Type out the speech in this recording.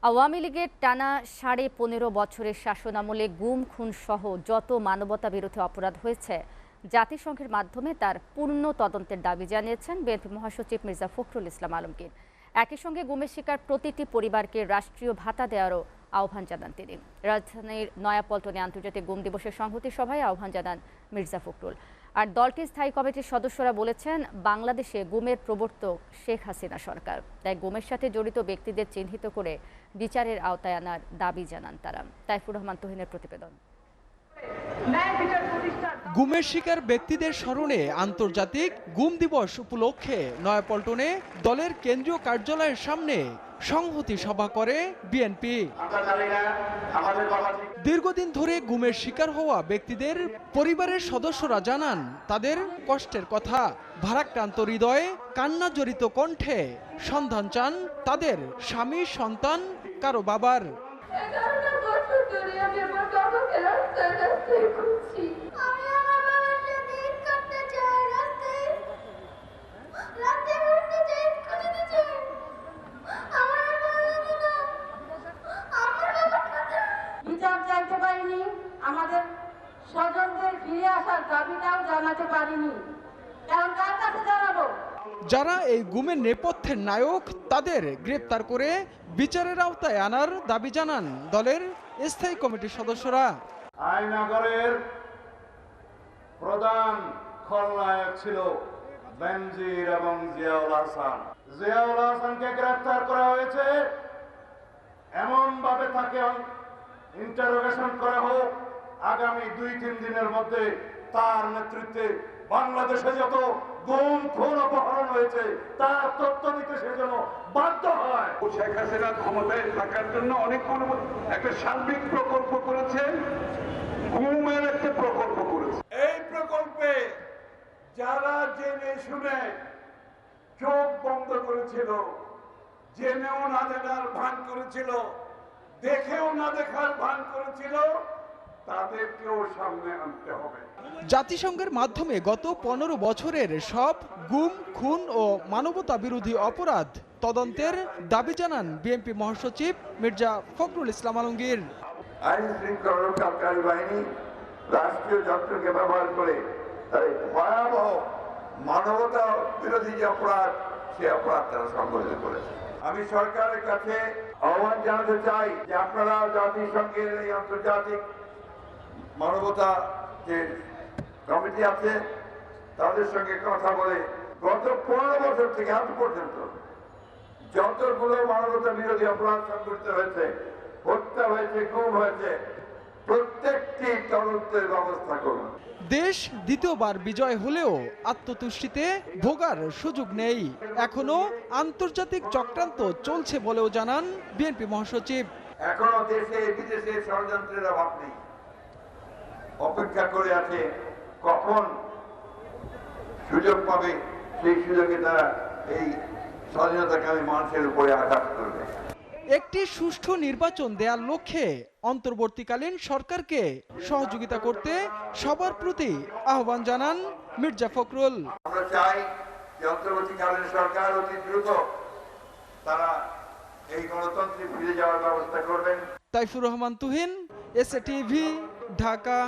আওয়ামী লীগের টানা ১৫.৫ বছরের শাসনামলে গুম খুন সহ যত মানবতা বিরোধী অপরাধ হয়েছে জাতিসংঘের মাধ্যমে তার পূর্ণ তদন্তের দাবি জানিয়েছেন বিএনপি মহাসচিব মির্জা ফখরুল ইসলাম আলমগীর। একই সঙ্গে গুমের শিকার প্রতিটি পরিবারকে রাষ্ট্রীয় ভাতা দেওয়ারও আহ্বান জানান তিনি। রাজধানীর নয়াপল্টনে আন্তর্জাতিক গুম দিবসের সংহতি সভায় আহ্বান জানান মির্জা ফখরুল। আর দলটির স্থায়ী কমিটির সদস্যরা বলেছেন, বাংলাদেশে গুমের প্রবর্তক শেখ হাসিনা সরকার, তাই গুমের সাথে জড়িত ব্যক্তিদের চিহ্নিত করে বিচারের আওতায় আনার দাবি জানান তারা। তাইফুর রহমান তুহিনের প্রতিবেদন। গুমের শিকার ব্যক্তিদের স্মরণে আন্তর্জাতিক গুম দিবস উপলক্ষে নয়াপল্টনে দলের কেন্দ্রীয় কার্যালয়ের সামনে সংহতি সভা করে বিএনপি। দীর্ঘদিন ধরে গুমের শিকার হওয়া ব্যক্তিদের পরিবারের সদস্যরা জানান তাদের কষ্টের কথা। ভারাক্রান্ত হৃদয়ে কান্না জড়িত কণ্ঠে সন্ধান চান তাদের স্বামী, সন্তান, কারো বাবার। বিচার চাইতে পারিনি, আমাদের স্বজনদের ফিরে আসার দাবিটাও জানাতে পারিনি, কারণ কার কাছে জানাবো? যারা এই গুমের নেপথ্যের নায়ক তাদের গ্রেপ্তার করে বিচারের আওতায় আনার দাবি জানান দলের স্থায়ী কমিটির সদস্যরা। আয়নাগরের প্রধান খলনায়ক ছিল বেনজির এবং জিয়াউল হাসান। জিয়াউল হাসানকে গ্রেফতার করা হয়েছে, এমন ভাবে তাকে ইন্টারোগেশন করা হোক আগামী 2-3 দিনের মধ্যে তার নেতৃত্বে বাংলাদেশে যত গুম খুন অপহরণ হয়েছে তার তথ্য দিতে সেজন্য বাধ্য হয়। শেখ হাসিনা ক্ষমতায় থাকার জন্য অনেকগুলো একটা সার্বিক প্রকল্প করেছে, গুমের একটা প্রকল্প করেছে। এই প্রকল্পে যারা জেনে শুনে চোখ বন্ধ করেছিল, জেনেও না জানার ভান করেছিল, দেখেও না দেখার ভান করেছিল, তাদেরকেও সামনে আনতে হবে। জাতিসংঘের মাধ্যমে গত 15 বছরের সব গুম, খুন ও মানবতা বিরোধী অপরাধ তদন্তের দাবি জানান বিএনপি মহাসচিব মির্জা ফখরুল ইসলাম আলমগীর। আইন শৃঙ্খলা রক্ষাকারী বাহিনী রাষ্ট্রীয় যন্ত্রকে ব্যবহার করে তাই ভয়াবহ মানবতা বিরোধী যে অপরাধ, সে অপরাধ তারা সংঘটিত করেছে। আমি সরকারের কাছে আহ্বান জানাতে চাই যে আপনারা জাতিসংঘের এই আন্তর্জাতিক মানবতা যে কমিটি আছে তাদের সঙ্গে কথা বলে গত 15 বছর থেকে আজ পর্যন্ত যতগুলো মানবতা বিরোধী অপরাধ সংঘটিত হয়েছে, হত্যা হয়েছে, গুম হয়েছে, প্রত্যেকটি তদন্তের ব্যবস্থা করুন। দেশ দ্বিতীয়বার বিজয় হলেও আত্মতুষ্টিতে ভোগার সুযোগ নেই, এখনো আন্তর্জাতিক চক্রান্ত চলছে বলেও জানান বিএনপি মহাসচিব। এখনো দেশে বিদেশে ষড়যন্ত্রের অভাব নেই, অপেক্ষা করে আছে কখন সুযোগ পাবে, সেই সুযোগে তারা এই স্বাধীনতাকামী মানুষের উপরে আঘাত করবে। একটি সুষ্ঠু নির্বাচন দেওয়ার লক্ষ্যে অন্তর্বর্তীকালীন সরকারকে সহযোগিতা করতে সবার প্রতি আহ্বান জানান মির্জা ফখরুল। আমরা চাই যে অন্তর্বর্তীকালীন সরকার অতি দ্রুত তারা এই গণতন্ত্রে ফিরে যাওয়ার ব্যবস্থা করবেন। Taifur Rahman Tuhin, SA TV, Dhaka.